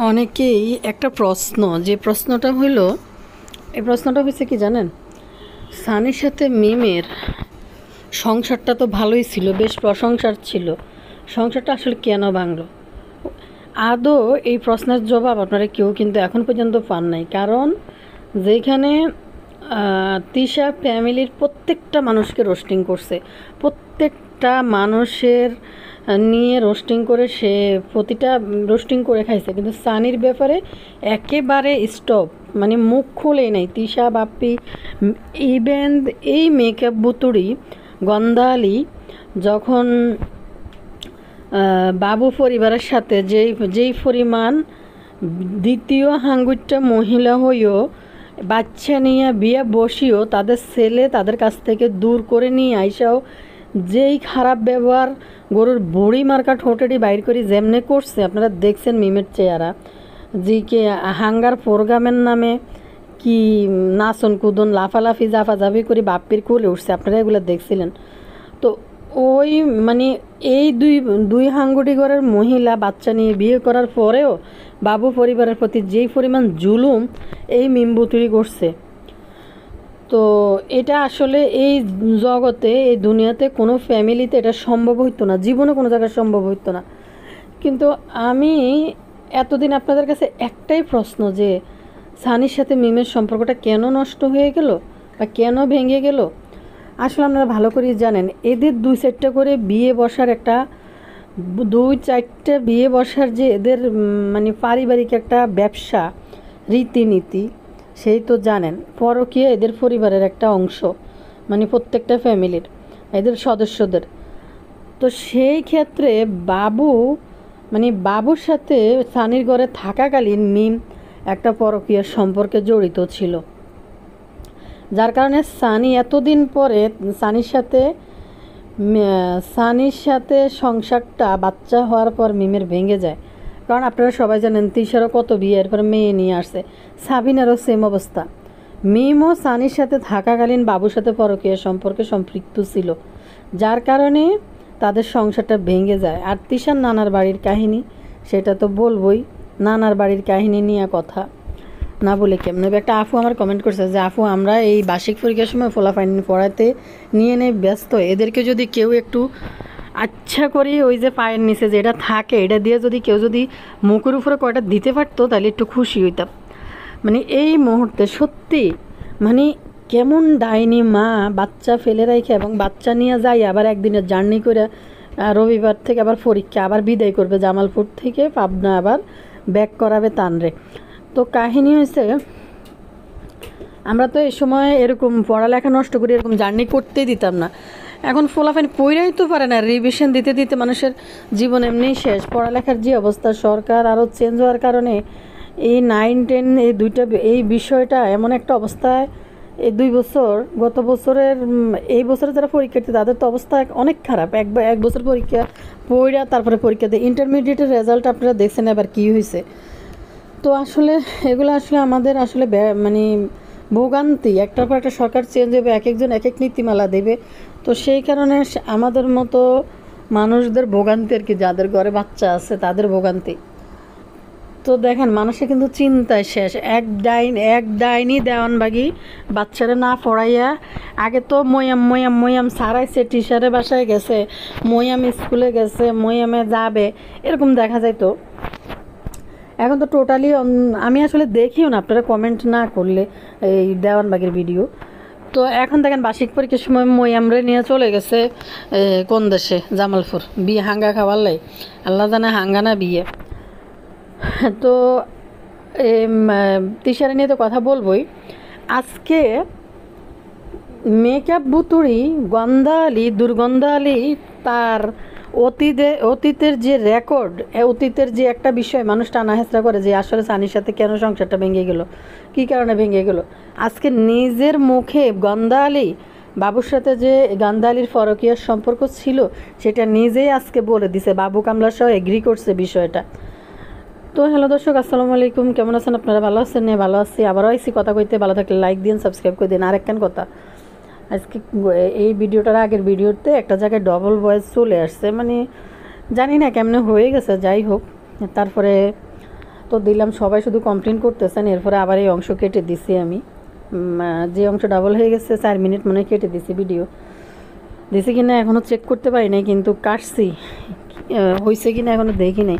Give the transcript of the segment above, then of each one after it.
অনেকেই একটা প্রশ্ন, যে প্রশ্নটা হইল, এই প্রশ্নটা হয়েছে কি জানেন, সানির সাথে মিমের সংসারটা তো ভালোই ছিল, বেশ প্রশংসার ছিল, সংসারটা আসলে কেন ভাঙলো? আদৌ এই প্রশ্নের জবাব আপনারা কেউ কিন্তু এখন পর্যন্ত পান নাই। কারণ যেখানে তিশা ফ্যামিলির প্রত্যেকটা মানুষকে রোস্টিং করছে, প্রত্যেকটা মানুষের নিয়ে রোস্টিং করে, সে প্রতিটা রোস্টিং করে খাইছে, কিন্তু সানির ব্যাপারে একেবারে স্টপ, মানে মুখ খোলেই নাই তিশা বাপ্পি। ইভেন এই মেকআপ বুতুড়ি গন্ধালি যখন বাবু পরিবারের সাথে যেই পরিমাণ দ্বিতীয় হাঙ্গুরটা মহিলা হইও বাচ্চা নিয়ে বিয়ে বসিও তাদের ছেলে তাদের কাছ থেকে দূর করে নিয়ে আইসাও যেই খারাপ ব্যবহার গরুর বুড়ি মার্কা ঠোঁটেটি বাইর করে যেমনে করছে, আপনারা দেখছেন মিমের চেহারা, জিকে হাঙ্গার প্রোগ্রামের নামে কি নাচন কুদন লাফালাফি জাফাজাফি করে বাপ্পির কোলে উঠছে, আপনারা এগুলো দেখছিলেন তো। ওই মানে এই দুই হাঙ্গুটি ঘরের মহিলা বাচ্চা নিয়ে বিয়ে করার পরেও বাবু পরিবারের প্রতি যেই পরিমাণ জুলুম এই মিমবুতুরি করছে, তো এটা আসলে এই জগতে, এই দুনিয়াতে কোনো ফ্যামিলিতে এটা সম্ভব হইতো না, জীবনে কোনো জায়গায় সম্ভব হইতো না। কিন্তু আমি এতদিন আপনাদের কাছে একটাই প্রশ্ন, যে সানির সাথে মিমের সম্পর্কটা কেন নষ্ট হয়ে গেল বা কেন ভেঙে গেল? আসলে আপনারা ভালো করেই জানেন, এদের 2-4টা করে বিয়ে বসার একটা 2-4টা বিয়ে বসার যে এদের মানে পারিবারিক একটা ব্যবসা রীতিনীতি, সেই তো জানেন। পরকীয়া এদের পরিবারের একটা অংশ, মানে প্রত্যেকটা ফ্যামিলির এদের সদস্যদের। তো সেই ক্ষেত্রে বাবু, মানে বাবুর সাথে সানির ঘরে থাকাকালীন মিম একটা পরকীয়ার সম্পর্কে জড়িত ছিল, যার কারণে সানি এতদিন পরে সানির সাথে সংসারটা বাচ্চা হওয়ার পর মিমের ভেঙে যায়। কারণ আপনারা সবাই জানেন তিশারও কত বিয়ে, এরপর মেয়ে নিয়ে আসছে, সাবিনারও সেম অবস্থা। মিমও সানির সাথে থাকাকালীন বাবুর সাথে পরকীয়া সম্পর্কে সম্পৃক্ত ছিল, যার কারণে তাদের সংসারটা ভেঙে যায়। আর তিশার নানার বাড়ির কাহিনী সেটা তো বলবই, নানার বাড়ির কাহিনী নিয়ে কথা না বলে কেমনে। একটা আপু আমার কমেন্ট করছে যে আপু আমরা এই বার্ষিক পরীক্ষার সময় ফলাফল পড়াতে নিয়ে ব্যস্ত, এদেরকে যদি কেউ একটু আচ্ছা করে ওই যে পায়ের নিচে যেটা থাকে এটা দিয়ে যদি কেউ যদি মুখের উপরে কয়টা দিতে পারতো তাহলে একটু খুশি হইতাম। মানে এই মুহূর্তে সত্যি মানে কেমন ডাইনি মা বাচ্চা ফেলে রাখে এবং বাচ্চা নিয়ে যায়, আবার একদিনের জার্নি করে রবিবার থেকে আবার পরীক্ষা, আবার বিদায় করবে জামালপুর থেকে পাবনা, আবার ব্যাক করাবে তানরে। তো কাহিনী হয়েছে, আমরা তো এই সময় এরকম পড়ালেখা নষ্ট করে এরকম জার্নি করতেই দিতাম না। এখন ফলাফল পড়াই তো পারে না, রিভিশন দিতে দিতে মানুষের জীবন এমনিই শেষ। পড়ালেখার যে অবস্থা, সরকার আরও চেঞ্জ হওয়ার কারণে এই 9-10 এই দুইটা এই বিষয়টা এমন একটা অবস্থায়, এই 2 বছর গত বছরের এই বছরে যারা পরীক্ষার্থী তাদের তো অবস্থা অনেক খারাপ। এক বছর পরীক্ষা পড়া তারপরে পরীক্ষা দিয়ে ইন্টারমিডিয়েটের রেজাল্ট আপনারা দেখছেন এবার কী হয়েছে। তো আসলে এগুলো আসলে আমাদের আসলে মানে ভোগান্তি, একটার পর একটা সরকার চেঞ্জ হবে, এক একজন এক এক নীতিমালা দেবে, তো সেই কারণে আমাদের মতো মানুষদের ভোগান্তি আর কি, যাদের ঘরে বাচ্চা আছে তাদের ভোগান্তি। তো দেখেন মানুষের কিন্তু চিন্তায় শেষ, এক ডাইনি দেওয়ানবাগি বাচ্চারা না পড়াইয়া, আগে তো ময়াম সারাইছে, টিচারের বাসায় গেছে, ময়াম স্কুলে গেছে, ময়ামে যাবে, এরকম দেখা যায়। তো এখন তো টোটালি আমি আসলে দেখিও না, আপনারা কমেন্ট না করলে এই দেওয়ানবাগের ভিডিও। তো এখন দেখেন বার্ষিক পরীক্ষার সময় ময়ামরে নিয়ে চলে গেছে কোন দেশে, জামালপুর, বিয়ে হাঙ্গা খাওয়ার লাই, আল্লাহ জানে হাঙ্গা না বিয়ে। তো তিশারা নিয়ে তো কথা বলবই। আজকে মেকআপ বুতুড়ি দুর্গন্ধালি তার অতীতের যে রেকর্ড, অতীতের যে একটা বিষয় মানুষ টানা হেঁচড়া করে, যে আসলে সানির সাথে কেন সংসারটা ভেঙে গেল, কী কারণে ভেঙে গেল, আজকে নিজের মুখে গন্ধালি বাবুর সাথে যে গন্ধালির পরকীয়ার সম্পর্ক ছিল সেটা নিজেই আজকে বলে দিছে, বাবু কামলা সহ এগ্রি করছে বিষয়টা। তো হ্যালো দর্শক, আসসালামু আলাইকুম, কেমন আছেন আপনারা? ভালো আছেন? নিয়ে ভালো আছি, আবারও আইসি কথা কইতে। ভালো থাকলে লাইক দিন, সাবস্ক্রাইব করে দিন। আরেকখান কথা, আজকে এই ভিডিওটার আগের ভিডিওতে একটা জায়গায় ডবল ভয়েস চলে আসছে, মানে জানি না কেমনে হয়ে গেছে, যাই হোক। তারপরে তো দিলাম, সবাই শুধু কমপ্লেন করতেছেন। এরপরে আবার এই অংশ কেটে দিছি আমি, যে অংশ ডাবল হয়ে গেছে 4 মিনিট মনে হয় কেটে দিছি। ভিডিও দিছি কিনা এখনও চেক করতে পারি নাই, কিন্তু কাটছি, হয়েছে কিনা এখনও দেখি নাই।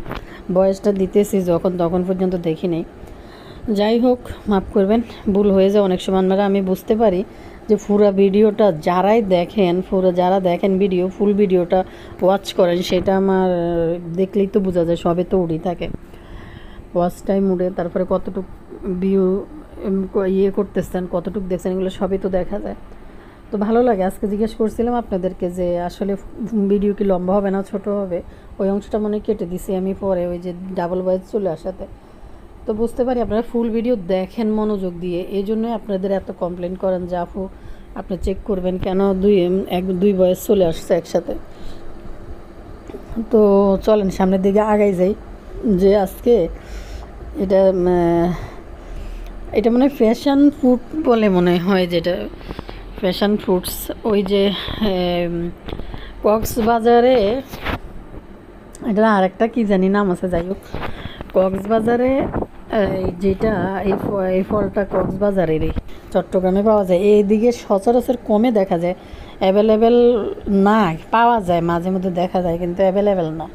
বয়সটা দিতেছি যখন তখন পর্যন্ত দেখি নাই। যাই হোক, মাফ করবেন, ভুল হয়ে যায় অনেক সময়। আমরা আমি বুঝতে পারি যে পুরো ভিডিওটা যারা দেখেন ভিডিও ফুল ভিডিওটা ওয়াচ করেন, সেটা আমার দেখলেই তো বোঝা যায়। সবে তো উড়ি থাকে ওয়াচ টাইম উড়ে, তারপরে কতটুকু ভিউ করতেছেন, কতটুকু দেখছেন, এগুলো সবই তো দেখা যায়। তো ভালো লাগে। আজকে জিজ্ঞেস করছিলাম আপনাদেরকে যে আসলে ভিডিও কি লম্বা হবে না ছোট হবে, ওই অংশটা মনে কেটে দিছি আমি পরে, ওই যে ডাবল ভয়েস চলে আসাতে। তো বুঝতে পারি আপনারা ফুল ভিডিও দেখেন মনোযোগ দিয়ে, এই জন্যই আপনাদের এত কমপ্লেন করেন যে আপু আপনি চেক করবেন কেন দুই ভয়েস চলে আসছে একসাথে। তো চলেন সামনের দিকে আগাই যাই। যে আজকে এটা মনে হয় ফ্যাশন ফুড বলে মনে হয়, যেটা ফ্যাশন ফ্রুটস, ওই যে কক্সবাজারে, এটা আরেকটা কি জানি নাম আছে, যাই হোক কক্সবাজারে যেটা এই ফলটা কক্সবাজারেরই, চট্টগ্রামে পাওয়া যায়। এইদিকে সচরাচর কমে দেখা যায়, অ্যাভেলেবেল না, পাওয়া যায় মাঝে মধ্যে দেখা যায়, কিন্তু অ্যাভেলেবেল না।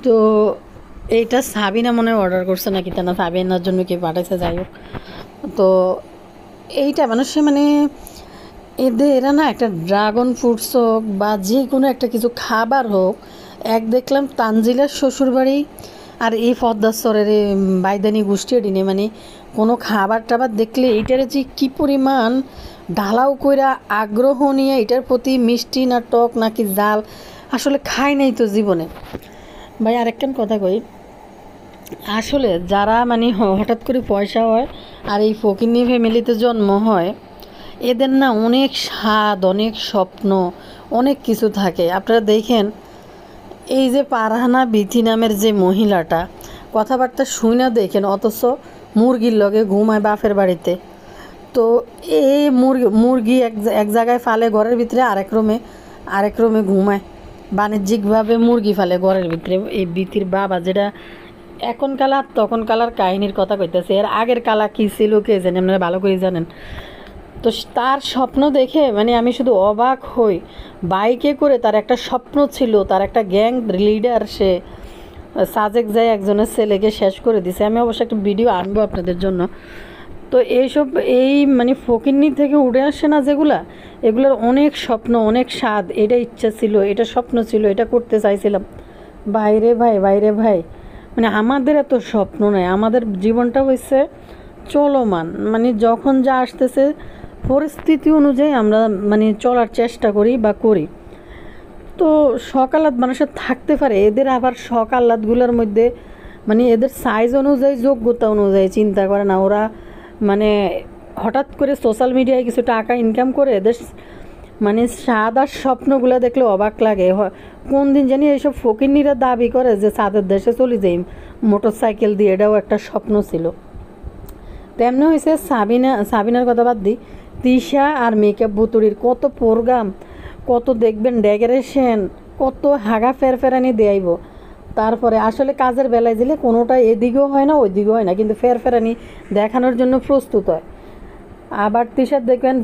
তো এইটা সাবিনা মনে অর্ডার করছে নাকি, তা না সাবিনার জন্য কি পাঠাইছে, যাই হোক। তো এইটা মানুষে এরা না একটা ড্রাগন ফ্রুটস হোক বা যে কোনো একটা কিছু খাবার হোক, দেখলাম তানজিলার শ্বশুরবাড়ি আর এই পদ্মাশ্বরের বাইদানি গোষ্ঠী ডিনে কোনো খাবার টাবার দেখলে এইটার যে কী পরিমাণ ঢালাও কইরা আগ্রহ নিয়ে এটার প্রতি, মিষ্টি না টক নাকি জাল, আসলে খাই নাই তো জীবনে। ভাই আরেকখান কথা কই, আসলে যারা হঠাৎ করে পয়সা হয় আর এই ফকিন্নি ফ্যামিলিতে জন্ম হয়, এদের না অনেক স্বাদ, অনেক স্বপ্ন, অনেক কিছু থাকে। আপনারা দেখেন এই যে পারহানা বিথি নামের যে মহিলাটা, কথাবার্তা শুনে দেখেন, অথচ মুরগির লগে ঘুমায় বাপের বাড়িতে। তো এই মুরগি এক জায়গায় ফালে ঘরের ভিতরে, আরেক রুমে ঘুমায়, বাণিজ্যিকভাবে মুরগি ফালে ঘরের ভিতরে। এই বিথির বাবা, যেটা এখন কালা তখন কালার কাহিনীর কথা কইতেছে, এর আগের কালা কী ছিল কে জানে, আপনারা ভালো করে জানেন। তো তার স্বপ্ন দেখে আমি শুধু অবাক হই। বাইকে করে তার একটা স্বপ্ন ছিল, তার একটা গ্যাং লিডার, সে সাজেক যায় একজনের ছেলেকে শেষ করে দিছে। আমি অবশ্য একটা ভিডিও আনবো আপনাদের জন্য। তো এইসব ফকিন্নি থেকে উঠে আসে না যেগুলা, এগুলোর অনেক স্বপ্ন, অনেক স্বাদ, এটা ইচ্ছা ছিল, এটা স্বপ্ন ছিল, এটা করতে চাইছিলাম। বাইরে ভাই আমাদের এত স্বপ্ন নয়, আমাদের জীবনটা হয়েছে চলমান, যখন যা আসতেছে পরিস্থিতি অনুযায়ী আমরা চলার চেষ্টা করি বা করি। তো শখ আহ্লাদ মানুষের থাকতে পারে, এদের আবার শখ আহ্লাদগুলোর মধ্যে এদের সাইজ অনুযায়ী, যোগ্যতা অনুযায়ী চিন্তা করে না ওরা। হঠাৎ করে সোশ্যাল মিডিয়ায় কিছু টাকা ইনকাম করে, এদের স্বাদ আর স্বপ্নগুলো দেখলে অবাক লাগে। কোন দিন জানি এইসব ফকিন্নিরা দাবি করে যে সাদের দেশে চলে যাই মোটর সাইকেল দিয়ে, এটাও একটা স্বপ্ন ছিল। তেমনি হয়েছে সাবিনার কথা বাদ দিই, তিশা আর মেকআপ বুতুড়ির কত প্রোগ্রাম, কত দেখবেন ডেকোরেশন, কত হাগা ফেরফেরানি দেয়াইব। তারপরে আসলে কাজের বেলায় দিলে কোনোটা এদিকেও হয় না ওইদিকেও হয় না, কিন্তু ফেরফেরানি দেখানোর জন্য প্রস্তুত হয়। আবার তিশার দেখবেন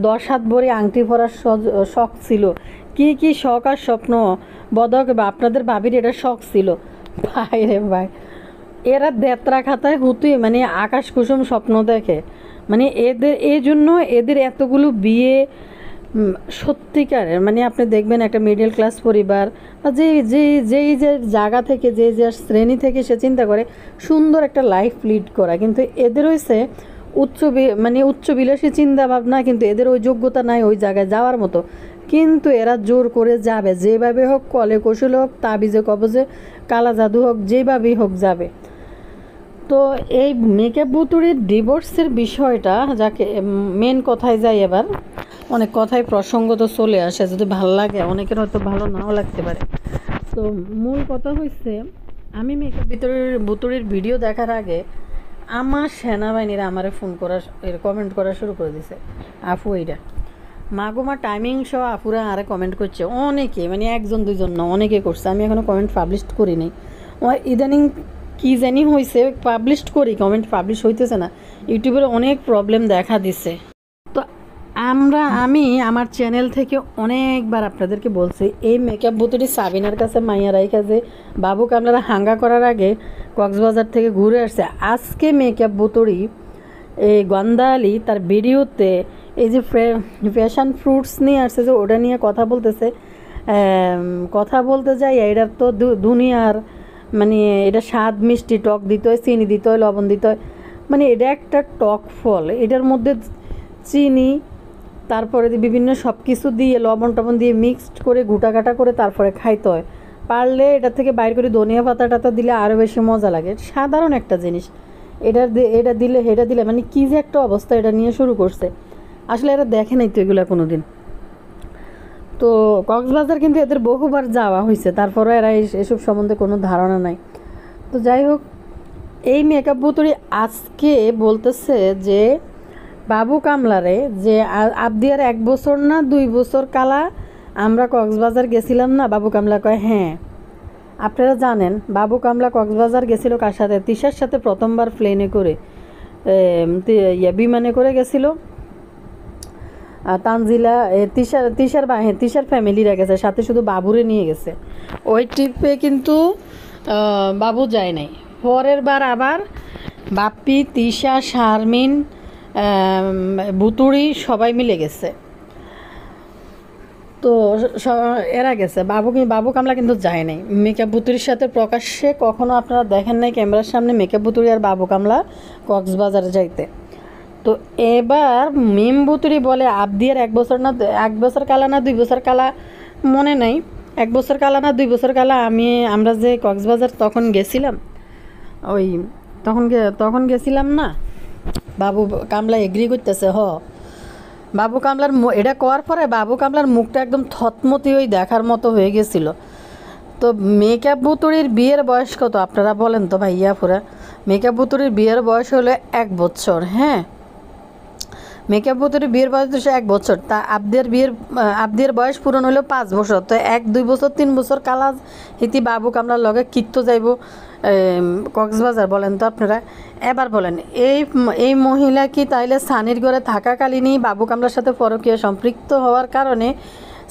10 হাত ভরি আংটি পরার শখ ছিল। কি শখ আর স্বপ্ন, বদক আপনাদের ভাবির এটা শখ ছিল। ভাই রে ভাই, এরা দেত্রা খাতায় হুতুই আকাশ কুসুম স্বপ্ন দেখে। এদের এই জন্য এদের এতগুলো বিয়ে, সত্যিকারের আপনি দেখবেন একটা মিডল ক্লাস পরিবার বা যেই যে জায়গা থেকে, যে শ্রেণী থেকে সে চিন্তা করে সুন্দর একটা লাইফ লিড করা, কিন্তু এদের হয়েছে উচ্চবিলাসী চিন্তা ভাবনা, কিন্তু এদের ওই যোগ্যতা নাই ওই জায়গায় যাওয়ার মতো। কিন্তু এরা জোর করে যাবে, যেভাবে হোক, কলে কৌশল হোক, তাবিজে কবজে, কালা জাদু হোক, যেভাবেই হোক যাবে। তো এই মেকআপ বুতুড়ির ডিভোর্সের বিষয়টা, যাকে মেন কথায় যাই, এবার অনেক কথাই প্রসঙ্গ তো চলে আসে, যদি ভালো লাগে, অনেকের হয়তো ভালো নাও লাগতে পারে। তো মূল কথা হচ্ছে, আমি মেকআপ বুতুড়ির ভিডিও দেখার আগে আমার সেনাবাহিনীরা আমারে ফোন করা, কমেন্ট করা শুরু করে দিছে, আপু এইটা মাগুমা টাইমিং সহ আপুরা আরে কমেন্ট করছে অনেকে, একজন দুজন না, অনেকে করছে। আমি এখনও কমেন্ট পাবলিশ করি নাই, ইদানিং কী জানি হয়েছে, পাবলিশ করি, কমেন্ট পাবলিশ হইতেছে না, ইউটিউবের অনেক প্রবলেম দেখা দিছে। তো আমি আমার চ্যানেল থেকে অনেকবার আপনাদেরকে বলছি, এই মেকআপ বুতুরি সাবিনার কাছে মাইয়া রাইখা যে বাবু কামলারা হাঙ্গা করার আগে কক্সবাজার থেকে ঘুরে আসছে, আজকে মেকআপ বুতুরি এই গন্ধালি তার ভিডিওতে এই যে ফ্যাশন ফ্রুটস নিয়ে আসছে, যে ওটা নিয়ে কথা বলতেছে, কথা বলতে যাই এটার তো দুনিয়ার মানে এটা স্বাদ মিষ্টি টক দিতে হয়, চিনি দিতে হয়, লবণ দিতে হয়, মানে এটা একটা টক ফল, এটার মধ্যে চিনি তারপরে বিভিন্ন সব কিছু দিয়ে লবণ টবণ দিয়ে মিক্সড করে গুটাগাটা করে তারপরে খাইতে হয়। পারলে এটা থেকে বাইর করে ধনিয়া পাতা টাতা দিলে আরও বেশি মজা লাগে। সাধারণ একটা জিনিস, এটা দিলে মানে কী যে একটা অবস্থা এটা নিয়ে শুরু করছে। আসলে এরা দেখে নাই তো এগুলো কোনো দিন। তো কক্সবাজার কিন্তু এদের বহুবার যাওয়া হয়েছে, তারপরে এরা এসব সম্বন্ধে কোনো ধারণা নাই। তো যাই হোক, এই মেকআপ বুতুরি আজকে বলতেছে যে বাবু কামলারে যে আবদিয়ার 1 বছর না 2 বছর কালা আমরা কক্সবাজার গেছিলাম না। বাবু কামলা কয় হ্যাঁ। আপনারা জানেন বাবু কামলা কক্সবাজার গেছিল কার সাথে? তিশার সাথে প্রথমবার প্লেনে করে বিমানে করে গেছিল। তানজিলা তিশার ফ্যামিলিরা গেছে, সাথে শুধু বাবুরে নিয়ে গেছে। ওই ট্রিপে কিন্তু বাবু যায় নাই। পরের বার আবার বাপ্পি, তিশা, শারমিন, বুতুড়ি সবাই মিলে গেছে। তো এরা গেছে, বাবু কামলা কিন্তু যায় নাই। মেকআপ বুতুরির সাথে প্রকাশ্যে কখনো আপনারা দেখেন নাই ক্যামেরার সামনে মেকআপ বুতুরি আর বাবু কামলা কক্সবাজারে যাইতে। তো এবার মিম বুতুরি বলে আবদিয়ার 1 বছর না 1 বছর কালা না 2 বছর কালা মনে নাই, 1 বছর কালা না 2 বছর কালা আমরা যে কক্সবাজার তখন গেছিলাম, ওই তখন গেছিলাম না। বাবু কামলা এগ্রি করতেছে বাবু কামলার এটা করার পরে বাবু কামলার মুখটা একদম থতমতি ওই দেখার মতো হয়ে গেছিল। তো মেকআপ বুতুরির বিয়ের বয়স কত আপনারা বলেন তো ভাইয়া পুরা? মেকআপ বুতুরির বিয়ের বয়স হলো 1 বছর। হ্যাঁ, মেকআপ বুতুরির বিয়ের বয়স তো 1 বছর, তা আবদিয়ার বয়স পূরণ হলো 5 বছর। তো 1 2 বছর 3 বছর কালা হিতি বাবু কামলার লগে কিত্তো যাইব কক্সবাজার, বলেন তো আপনারা? এবার বলেন, এই মহিলা কি তাইলে সানির ঘরে থাকাকালীনই বাবু কামলার সাথে পরকীয়া সম্পৃক্ত হওয়ার কারণে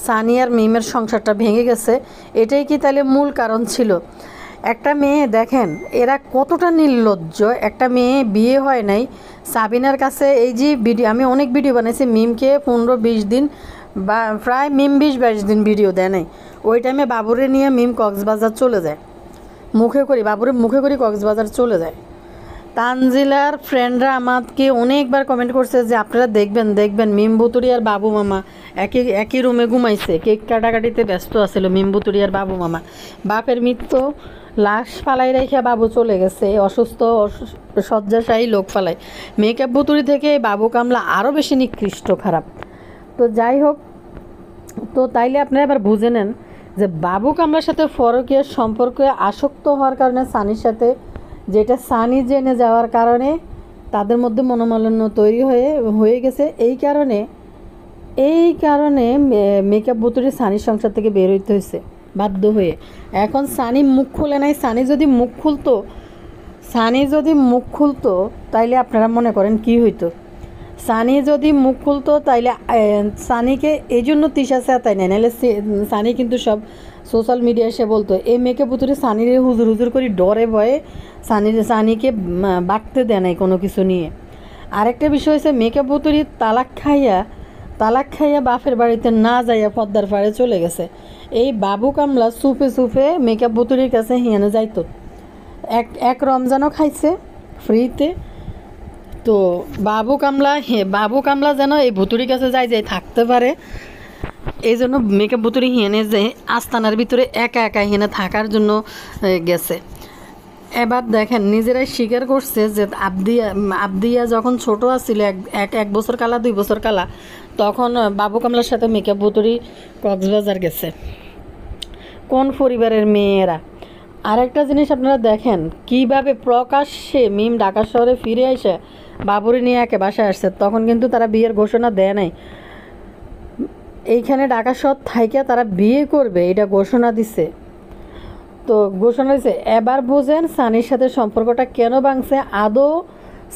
সানি আর মিমের সংসারটা ভেঙে গেছে? এটাই কি তাইলে মূল কারণ ছিল? একটা মেয়ে দেখেন এরা কতটা নির্লজ্জ। একটা মেয়ে বিয়ে হয় নাই, সাবিনার কাছে এই যে ভিডিও, আমি অনেক ভিডিও বানাইছি, মিমকে 15-20 দিন বা প্রায় মিম 20-22 দিন ভিডিও দেয় নাই। ওই টাইমে বাবুরে নিয়ে মিম কক্সবাজার চলে যায়, বাবুরে মুখে করে কক্সবাজার চলে যায়। তানজিলার ফ্রেন্ডরা আমাকে অনেকবার কমেন্ট করছে যে আপনারা দেখবেন মিম বুতুরি আর বাবু মামা একই রুমে ঘুমাইছে, কেক কাটাকাটিতে ব্যস্ত আছিল মিম বুতুরি আর বাবু মামা। বাপের মৃত্যু লাশ ফালাই রেখে বাবু চলে গেছে, অসুস্থ শয্যাশায়ী লোক ফালাই। মেকআপ বুতুরি থেকে বাবু কামলা আরও বেশি নিকৃষ্ট খারাপ। তো যাই হোক, তো তাইলে আপনারা এবার বুঝে নেন যে বাবু কামলার সাথে পরকীয়ার সম্পর্কে আসক্ত হওয়ার কারণে সানির সাথে, যেটা সানি জেনে যাওয়ার কারণে তাদের মধ্যে মনোমালিন্য তৈরি হয়ে গেছে। এই কারণে মেকআপ বুতুরি সানির সংসার থেকে বের হইতে হয়েছে বাধ্য হয়ে। এখন সানি মুখ খুলে নাই। সানি যদি মুখ খুলতো তাইলে আপনারা মনে করেন কি হইতো? সানি যদি মুখ খুলতো তাইলে সানিকে এই জন্য তিশা তাই নেয়, নাহলে সানি কিন্তু সব সোশ্যাল মিডিয়ায় এসে বলতো এই মেয়েকে বুতুরে সানির হুজুর করে ডরে ভয়ে সানিকে বাঁকতে দেয় নাই কোনো কিছু নিয়ে। আরেকটা বিষয় হচ্ছে মেকআপ বুতুরি তালাক খাইয়া বাপের বাড়িতে না যাইয়া পদ্মার পাড়ে চলে গেছে। এই বাবু কামলা চুপে মেকআপ বুতুরির কাছে হিয়ানে যাইতো। এক রমজানও খাইছে ফ্রিতে। তো বাবু কামলা যেন এই বুতুরির কাছে যাই থাকতে পারে, এই জন্য মেকআপ বুতুরি হিয়ানে যে আস্তানার ভিতরে একা হিয়ানে থাকার জন্য গেছে। এবার দেখেন নিজেরাই স্বীকার করছে যে আবদিয়া যখন ছোট আছিল, 1 বছর কালা 2 বছর কালা, তখন বাবু কামলার সাথে মেকআপ বুতুরি কক্সবাজার গেছে। কোন পরিবারের মেয়েরা? আরেকটা জিনিস আপনারা দেখেন কিভাবে প্রকাশ্যে মিম ঢাকা শহরে ফিরে এসে বাবুরি নিয়ে একে বাসায় আসছে। তখন কিন্তু তারা বিয়ের ঘোষণা দেয় নাই, এইখানে ঢাকা শহর থাইকে তারা বিয়ে করবে এটা ঘোষণা দিছে। তো ঘোষণা হয়েছে, এবার বোঝেন সানির সাথে সম্পর্কটা কেন ভাঙছে। আদৌ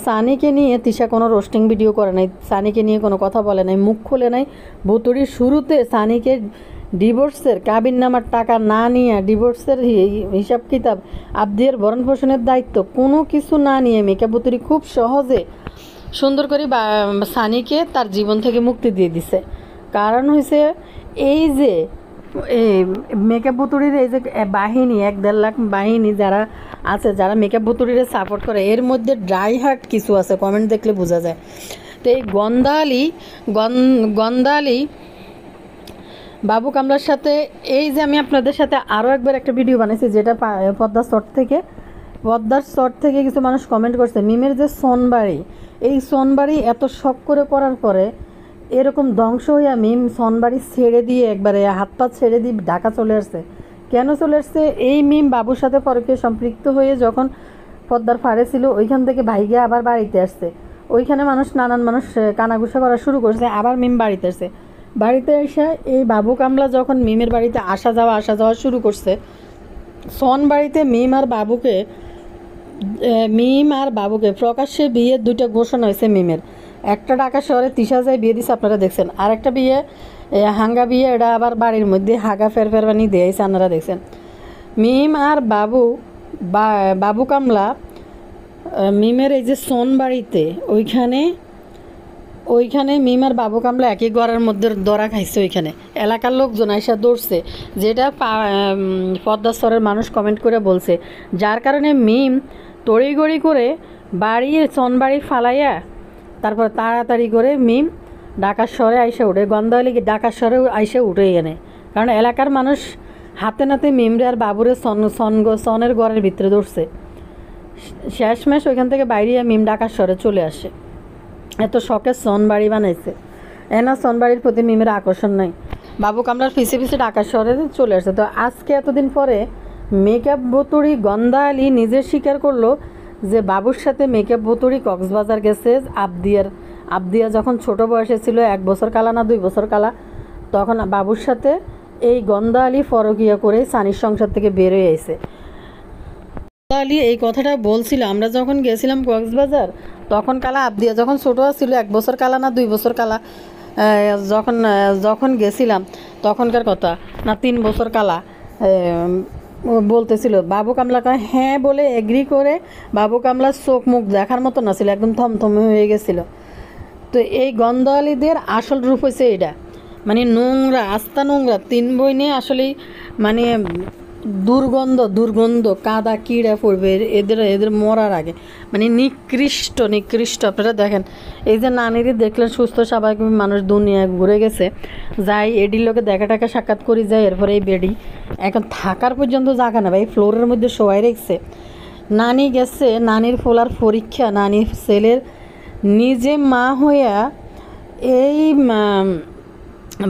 সানিকে নিয়ে তিশা কোনো রোস্টিং ভিডিও করে নাই, সানিকে নিয়ে কোনো কথা বলে নাই, মুখ খুলে নাই। ভুতুড়ির শুরুতে সানিকে ডিভোর্সের কাবিননামার টাকা না নিয়ে, ডিভোর্সের হিসাব কিতাব, আবদিয়ার ভরণ পোষণের দায়িত্ব কোনো কিছু না নিয়ে মেকআপ ভুতুড়ি খুব সহজে সুন্দর করে সানিকে তার জীবন থেকে মুক্তি দিয়ে দিছে। কারণ হয়েছে এই যে মেকআপ ভুতুড়ির এই যে বাহিনী, 1-1.5 লাখ বাহিনী যারা আছে, যারা মেকআপ ভুতুড়িরে সাপোর্ট করে, এর মধ্যে ড্রাই হার্ট কিছু আছে, কমেন্ট দেখলে বোঝা যায়। তো এই গন্দালি বাবু কামলার সাথে, এই যে আমি আপনাদের সাথে আরও একবার একটা ভিডিও বানাইছি, যেটা পদ্মার চট থেকে কিছু মানুষ কমেন্ট করছে, মিমের যে সোনবাড়ি, এই সোনবাড়ি এত শখ করে করার পরে এরকম ধ্বংস হয়ে মিম সোনবাড়ি ছেড়ে দিয়ে একবারে হাত পা ছেড়ে দিয়ে ঢাকা চলে আসছে। কেন চলে আসছে? এই মিম বাবুর সাথে পরকে সম্পৃক্ত হয়ে যখন পদ্মার ফাড়ে ছিল, ওইখান থেকে ভাইগে আবার বাড়িতে আসছে। ওইখানে নানান মানুষ কানাঘুষা করা শুরু করছে, আবার মিম বাড়িতে আসছে। বাড়িতে এসে এই বাবু কামলা যখন মিমের বাড়িতে আসা যাওয়া শুরু করছে, সোনবাড়িতে মিম আর বাবুকে প্রকাশ্যে বিয়ের 2টা ঘোষণা হয়েছে মিমের। একটা ঢাকা শহরে তিশা যায় বিয়ে দিছে, আপনারা দেখছেন। আর একটা বিয়ে হাঙ্গা বিয়ে, এটা আবার বাড়ির মধ্যে হাগা ফেরবানি দিয়েছে, আপনারা দেখছেন। মিম আর বাবু কামলা মিমের এই যে সোনবাড়িতে, ওইখানে মিম আর বাবু কামলা একই ঘরের মধ্যে দরা খাইছে। ওইখানে এলাকার লোকজন আইসা দৌড়ছে, যেটা পদ্মাস্তরের মানুষ কমেন্ট করে বলছে, যার কারণে মিম তড়িগড়ি করে সোনবাড়ি ফালাইয়া তারপর তাড়াতাড়ি করে মিম ঢাকার শহরে আইসা উঠে, গন্ধালি ঢাকার শহরে আইসা উঠে এনে। কারণ এলাকার মানুষ হাতে নাতে মিমরে আর বাবুরে সনের ঘরের ভিতরে দৌড়ছে। শেষমেশ ওইখান থেকে বাইরে মিম ঢাকার শহরে চলে আসে। এত শখের সোনবাড়ি বানাইছে, এনা সোনবাড়ির প্রতি মিমের আকর্ষণ নাই। বাবু কামলার পিছে ঢাকার শহরে চলে আসছে। তো আজকে এতদিন পরে মেকআপ ভুতুড়ি গন্ধালি নিজে স্বীকার করলো যে বাবুর সাথে মেকআপ ভুতুড়ি কক্সবাজার গেছে। আবদিয়া যখন ছোট বয়সে ছিল, 1 বছর কালা না 2 বছর কালা, তখন বাবুর সাথে এই গন্ধালি ফরকিয়া করে সানির সংসার থেকে বের হয়ে আইছে। গন্ধালি এই কথাটা বলছিল, আমরা যখন গেছিলাম কক্সবাজার, তখন কালা আবদিয়া যখন ছোটো ছিল, 1 বছর কালা না 2 বছর কালা, যখন গেছিলাম তখনকার কথা, না 3 বছর কালা বলতেছিল। বাবু কামলা কয় হ্যাঁ বলে এগ্রি করে, বাবু কামলার চোখ মুখ দেখার মতো না ছিল, একদম থমথমে হয়ে গেছিল। তো এই গন্ধালিদের আসল রূপ হয়েছে এটা, মানে নোংরা, আস্তা নোংরা। 3 বইনে আসলেই মানে দুর্গন্ধ, কাদা কিড়া পড়বে এদের মরার আগে, মানে নিকৃষ্ট। আপনারা দেখেন, এই যে নানিরই দেখলেন সুস্থ স্বাভাবিক মানুষ, দুনিয়া ঘুরে গেছে, যাই এডির লোকে দেখা সাক্ষাৎ করি যায়, এরপরে এই বেডি এখন থাকার পর্যন্ত জায়গা না ভাই, ফ্লোরের মধ্যে শোয়াই রেখেছে। নানি গেছে, নানির ফোলার পরীক্ষা, নানির ছেলের নিজে মা হইয়া, এই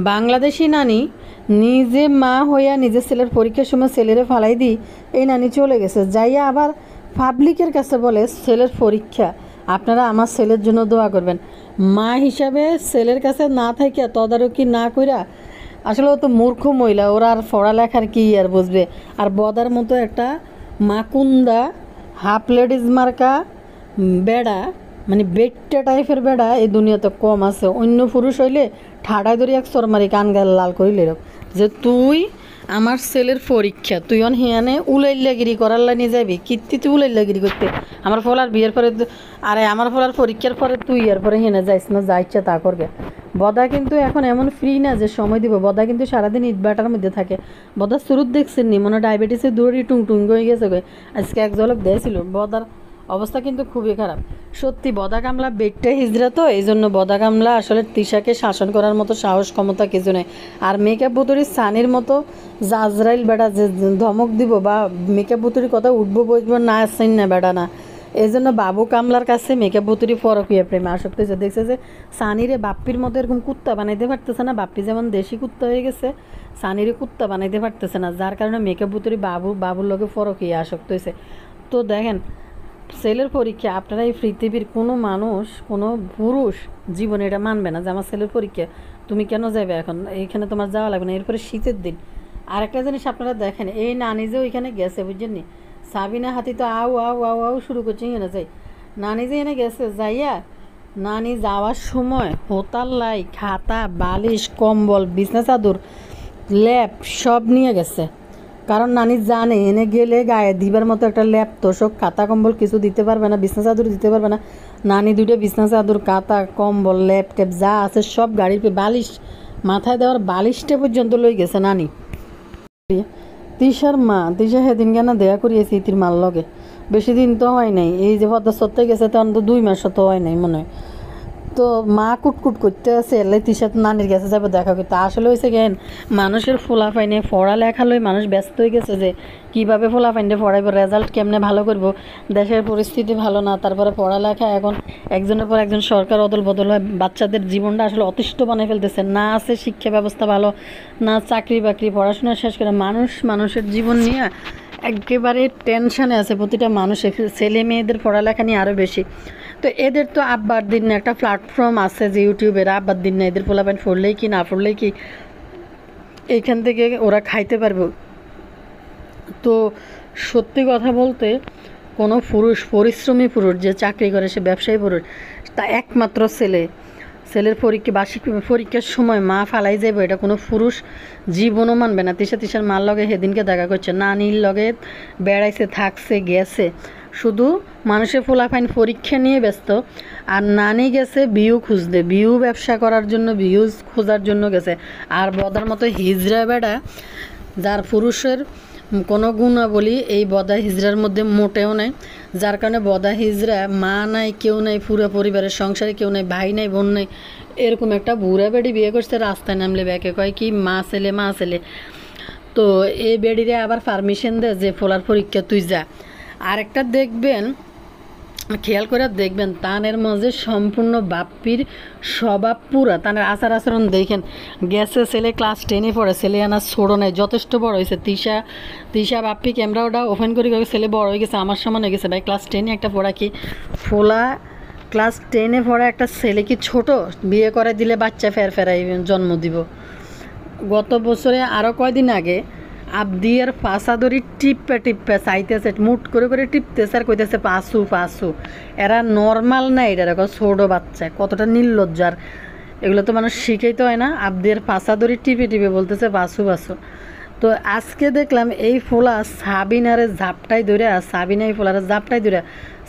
বাংলাদেশি নানি নিজে মা হইয়া নিজের ছেলের পরীক্ষার সময় ছেলেরে ফালাই দিই এই নানি চলে গেছে, যাইয়া আবার পাবলিকের কাছে বলে ছেলের পরীক্ষা, আপনারা আমার ছেলের জন্য দোয়া করবেন। মা হিসাবে ছেলের কাছে না থাকে তদারকি না কইরা, আসলে ও তো মূর্খ মহিলা, ওরা আর পড়ালেখার কি আর বুঝবে। আর বদার মতো একটা মাকুন্দা হাফ লেডিস মার্কা বেড়া, মানে বেট্টা টাইপের বেড়া এই দুনিয়াতে কম আছে। অন্য পুরুষ হইলে ঠাডায় ধরি এক চরমারি কান গাল লাল করিলে যে তুই আমার ছেলের পরীক্ষা, তুই হিয়ানে উলাইল্লাগিরি করার লাইনে যাবি, কীর্তি তুই উলাইল্লাগিরি করতে, আমার ফলার বিয়ের পরে, আরে আমার ফলার পরীক্ষার পরে তুই এরপরে হেনে যাইস না, যা ইচ্ছা তা করবে। বদা কিন্তু এখন এমন ফ্রি না যে সময় দিব, বদা কিন্তু সারাদিন ইটবাটার মধ্যে থাকে। বদার শুরুত দেখছেন নি, মনে ডায়াবেটিসের দৌড়ি টুং হয়ে গেছে, আজকে এক ঝলক দিয়েছিল। বদার অবস্থা কিন্তু খুবই খারাপ সত্যি। বদা কামলা বেডটা হিজড়া, তো এই জন্য বদা কামলা আসলে তিশাকে শাসন করার মতো সাহস ক্ষমতা কিছু নেই। আর মেকআপ ভুতুড়ি সানির মতো জাজরাইল বেড়া যে ধমক দিব বা মেকআপ ভুতুড়ির কথা উঠবো বসবো না, আসছেন না বেড়া না। এই জন্য বাবু কামলার কাছে মেকআপ ভুতুড়ি ফরকিয়া প্রেমে আসক্ত হয়েছে। দেখছে যে সানিরে বাপ্পির মতো এরকম কুত্তা বানাইতে পারতেছে না, বাপ্পি যেমন দেশি কুত্তা হয়ে গেছে, সানিরে কুত্তা বানাইতে পারতেছে না, যার কারণে মেকআপ ভুতুড়ি বাবুর লোকে ফরকিয়া আসক্ত হয়েছে। তো দেখেন, ছেলের পরীক্ষা, আপনারা এই পৃথিবীর কোনো মানুষ, কোনো পুরুষ জীবনে এটা মানবে না যে আমার ছেলের পরীক্ষা, তুমি কেন যাবে এখন, এইখানে তোমার যাওয়া লাগবে না। এরপরে শীতের দিন, আরেকটা জিনিস আপনারা দেখেন, এই নানি যে ওইখানে গেছে বুঝছেন নি, সাবিনা হাতি তো আউ আউ আউ আউ শুরু করছে এখানে যাই, নানি যে এনে গেছে যাইয়া নানি যাওয়ার সময় হোতাল্লাই খাতা বালিশ কম্বল বিছনা চাদর ল্যাপ সব নিয়ে গেছে। কারণ নানি জানে এনে গেলে গায়ে দিবার মতো একটা ল্যাপ তোষক খাতা কম্বল কিছু দিতে পারবে না, বিছনা চাদর দিতে পারবে না। নানি দুটো বিছনা চাদর খাতা কম্বল ল্যাপ ট্যাপ যা আছে সব গাড়ির বালিশ মাথায় দেওয়ার বালিশটা পর্যন্ত লই গেছে নানি। তিশার মা তিশা সেদিন কেন দেয়া করিয়েছে ইতির মার লগে, বেশি দিন তো হয় নাই, এই যে পদ্মা সত্ত্বে গেছে তখন তো 2 মাসও তো হয় নাই মনে হয়। তো মা কুটকুট করতে আছে এলে তিশাত নানির কাছে যাবে দেখা করতে। আসলে হয়েছে কেন, মানুষের ফোলাফাইনে পড়ালেখা লই মানুষ ব্যস্ত হয়ে গেছে যে কীভাবে ফোলাফাইনে পড়াইব, রেজাল্ট কেমনে ভালো করব, দেশের পরিস্থিতি ভালো না, তারপরে পড়ালেখা এখন একজনের পর একজন সরকার অদল বদল হয়, বাচ্চাদের জীবনটা আসলে অতিষ্ঠ বানিয়ে ফেলতেছে। না আছে শিক্ষা ব্যবস্থা ভালো, না চাকরি বাকরি, পড়াশোনা শেষ করে মানুষের জীবন নিয়ে একেবারে টেনশানে আছে প্রতিটা মানুষের, ছেলে মেয়েদের পড়ালেখা নিয়ে আরও বেশি। তো এদের তো আব্বার দিন একটা প্ল্যাটফর্ম আছে যে ইউটিউবের, আব্বার দিন না এদের পোলাপান পড়লেই কি না পড়লেই কি এইখান থেকে ওরা খাইতে পারবে। তো সত্যি কথা বলতে কোনো পুরুষ পরিশ্রমী পুরুষ যে চাকরি করে সে ব্যবসায়ী পুরুষ, তা একমাত্র ছেলের বার্ষিক পরীক্ষার সময় মা ফালাই যাবে এটা কোনো পুরুষ জীবনও মানবে না। তিশার মার লগে সেদিনকে দেখা করছে, নানির লগে বেড়াইছে থাকছে গেছে, শুধু মানুষের ফোলাফাইন পরীক্ষা নিয়ে ব্যস্ত। আর নানি গেছে ভিউ খুঁজতে, ভিউ ব্যবসা করার জন্য, ভিউজ খোঁজার জন্য গেছে। আর বদার মতো হিজড়া বেড়া যার পুরুষের কোনো গুণাবলী এই বদা হিজড়ার মধ্যে মোটেও নাই, যার কারণে বদা হিজড়া মা নাই কেউ নাই, পুরো পরিবারের সংসারে কেউ নাই, ভাই নাই বোন নাই, এরকম একটা বুড়া বেড়ি বিয়ে করছে। রাস্তায় নামলে ব্যাকে কয় কি মা ছেলে। তো এই বেড়িরে আবার পারমিশন দেয় যে ফোলার পরীক্ষা তুই যা। আরেকটা দেখবেন, খেয়াল করে দেখবেন তানের মাঝে সম্পূর্ণ বাপ্পির স্বভাব পুরা, তানের আচার আচরণ দেখেন। গেছে ছেলে ক্লাস 10-এ পড়ে, ছেলে আনার ছোড়ো নাই, যথেষ্ট বড় হয়েছে। তিশা বাপ্পি ক্যামেরাটা ওপেন করে ছেলে বড় হয়ে গেছে, আমার সমান হয়ে গেছে। ভাই ক্লাস 10-এ একটা পড়া কি ফোলা, ক্লাস 10-এ পড়া একটা ছেলে কি ছোট, বিয়ে করে দিলে বাচ্চা ফেরাই জন্ম দিব। গত বছরে আরও কয়দিন আগে আবদিয়ার ফাঁসাদরি টিপ্পা চাইতেছে, মুট করে টিপতেছে আর কইতেছে পাসু। এরা নর্মাল না, এটা দেখো ছোটো বাচ্চা কতটা নির্লজ্জার, এগুলো তো মানুষ শিখেইতে হয় না। আবদিয়ার ফাঁসাদরি টিপে বলতেছে পাসু। তো আজকে দেখলাম এই ফোলা সাবিনারে ঝাপটাই ধরে, সাবিনা এই ফোলারে ঝাপটাই ধরে,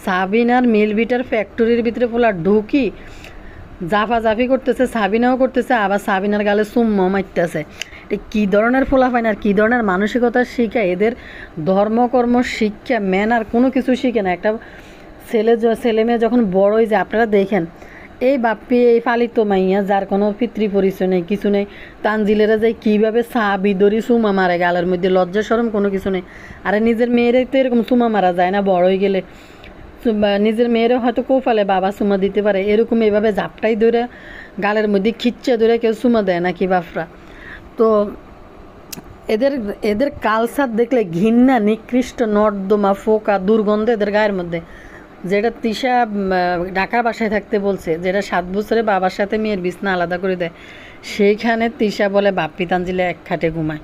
সাবিনার মিলবিটার ফ্যাক্টরির ভিতরে ফোলা ঢুকি জাফাজাফি করতেছে, সাবিনাও করতেছে, আবার সাবিনার গালে চুম্মা মারতেছে। কী ধরনের ফোলাফাইন আর কী ধরনের মানসিকতা শিখা, এদের ধর্মকর্ম শিক্ষা ম্যানার কোনো কিছু শিখে না। একটা ছেলে মেয়ে যখন বড় হয়ে যায়, আপনারা দেখেন এই বাপ্পি এই পালিত মাইয়া যার কোনো পিতৃ পরিচয় নেই কিছু নেই, তানজিলেরা যায় কীভাবে বিদরি চুমা মারে গালের মধ্যে, লজ্জা শরম কোনো কিছু নেই। আর নিজের মেয়েরাই তো এরকম চুমা মারা যায় না বড় হয়ে গেলে, নিজের মেয়েরা হয়তো কৌফালে বাবা চুমা দিতে পারে, এরকম এভাবে ঝাপটাই ধরে গালের মধ্যে খিচ্ছে ধরে কেউ চুমা দেয় নাকি বাপরা। তো এদের কালচার দেখলে ঘৃণা, নিকৃষ্ট, নর্দমা, ফোকা, দুর্গন্ধ এদের গায়ের মধ্যে। যেটা তিশা ঢাকার বাসায় থাকতে বলছে, যেটা 7 বছরে বাবার সাথে মেয়ের বিছনা আলাদা করে দেয়, সেইখানে তিশা বলে বাপ্পি তানজিলে এক খাটে ঘুমায়।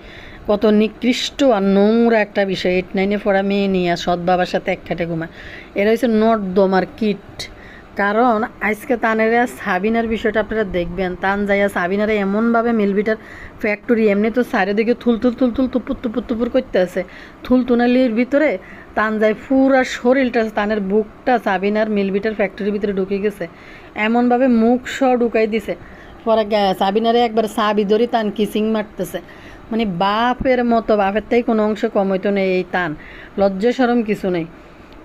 কত নিকৃষ্ট আর নোংরা একটা বিষয়, 8-9-এ পড়া মেয়ে নিয়ে সৎ বাবার সাথে এক খাটে ঘুমায়। এরা হচ্ছে নর্দমার কিট। কারণ আজকে তানেরা সাবিনার বিষয়টা আপনারা দেখবেন, তান যাইয়া সাবিনারা এমনভাবে মিলবিটার ফ্যাক্টরি এমনি তো চারিদিকে থুল তুপুর করতে আছে, থুলতুনালির ভিতরে তান যায় পুরা শরীরটা, তানের বুকটা সাবিনার মিলবিটার ফ্যাক্টরির ভিতরে ঢুকে গেছে, এমনভাবে মুখ সহ ঢুকাই দিছে। পরে সাবিনারে একবার সাবি ধরি তান কিসিং মারতেছে, মানে বাপের মতো, বাপের তাই কোনো অংশ কম হইতো নেই এই তান, লজ্জা সরম কিছু নেই।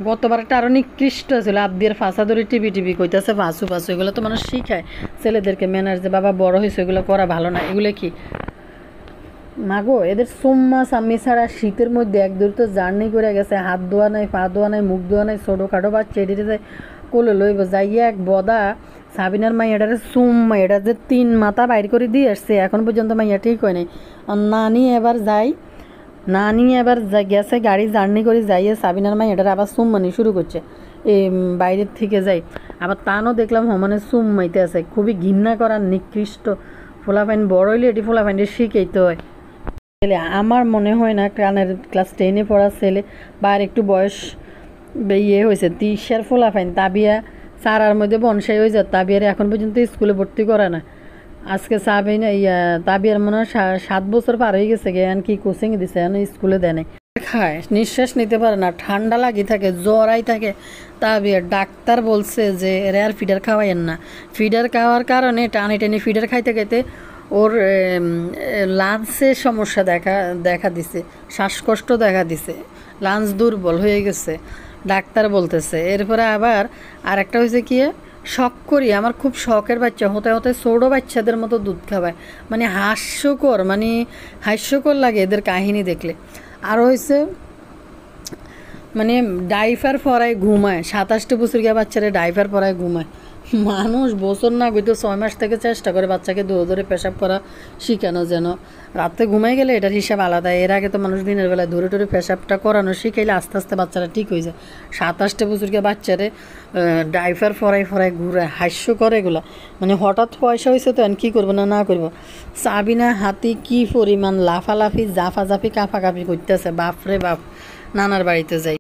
গতবার একটা আরও নিকৃষ্ট ছিল, আবদিয়ার ফাঁসা ধরে টিভি কইতেছে পাসু। এগুলো তো মানুষ শিখায় ছেলেদেরকে ম্যানার, যে বাবা বড় হয়েছে এগুলো করা ভালো না। এগুলো কি মাগো, এদের সোম্মা সাম্মি ছাড়া শীতের মধ্যে একদূর তো জার্নি করে গেছে, হাত ধোয়া নাই, পা ধোয়া নাই, মুখ ধোয়া নাই, ছোটোখাটো বাচ্চা এটিতে যায় কোলে লইব যাইয়া এক বদা সাবিনার মাইয়াটারে সুম্মা, এটা যে 3 মাথা বাইর করে দিয়ে আসছে এখন পর্যন্ত মাইয়া ঠিক হয় নাই। নানি এবার গেছে গাড়ি জার্নি করে যাইয়ে সাবিনার মাইয়াটারে আবার সুম্মানি শুরু করছে, এই বাইরের থেকে যাই। আবার তানও দেখলাম সমানে সুম্মাইতে আছে, খুবই ঘৃণা করার নিকৃষ্ট। ফোলাফাইন বড় হইলে এটি ফোলাফাইনটা শিখেইতে হয়। ছেলে, আমার মনে হয় না কানের ক্লাস 10-এ পড়া ছেলে বা আর একটু বয়স ইয়ে হয়েছে 30-এর ফোলাফাইন তাবিয়া চারার মধ্যে বনসাই হয়ে যায়, তাবিয়ার এখন পর্যন্ত স্কুলে ভর্তি করে না। আজকে সাবিনা তাবিয়ার মনে হয় 7 বছর পার হয়ে গেছে গে, কি কোচিং দিছে এখন স্কুলে দেয় নাই। খায়, নিঃশ্বাস নিতে পারে না, ঠান্ডা লাগি থাকে, জ্বরাই থাকে। তাবিয়ার ডাক্তার বলছে যে এরা আর ফিডার খাওয়াইয়েন না। ফিডার খাওয়ার কারণে টানে টেনে ফিডার খাইতে খাইতে ওর লাঞ্চে সমস্যা দেখা দিছে, শ্বাসকষ্ট দেখা দিছে, লাঞ্চ দুর্বল হয়ে গেছে ডাক্তার বলতেছে। এরপরে আবার আরেকটা হয়েছে কি, শখ করি, আমার খুব শখের বাচ্চা হতে হতে ছোটো বাচ্চাদের মতো দুধ খাওয়ায়, মানে হাস্যকর লাগে এদের কাহিনী দেখলে। আর হয়েছে মানে ডাইপার পরায় ঘুমায়, 27 বছরিয়া বাচ্চারা ডাইপার পরায় ঘুমায়। মানুষ বছর না গইতে 6 মাস থেকে চেষ্টা করে বাচ্চাকে ধরে ধরে পেশাব করা শিখানো, যেন রাতে ঘুমাই গেলে এটার হিসাব আলাদা। এর আগে তো মানুষ দিনের বেলায় ধরে ধরে পেশাবটা করানো শিখাইলে আস্তে আস্তে বাচ্চারা ঠিক হয়ে যায়। 27 বছরিয়া বাচ্চারে ডাইপার ফরাই ঘুরায়, হাস্য করে এগুলা। মানে হঠাৎ পয়সা হয়েছে তো কী করবো না করবো। সাবিনা হাতি কি পরিমাণ লাফালাফি জাফাজাফি কাফাকাফি করতেছে, বাপরে বাপ। নানার বাড়িতে যাই।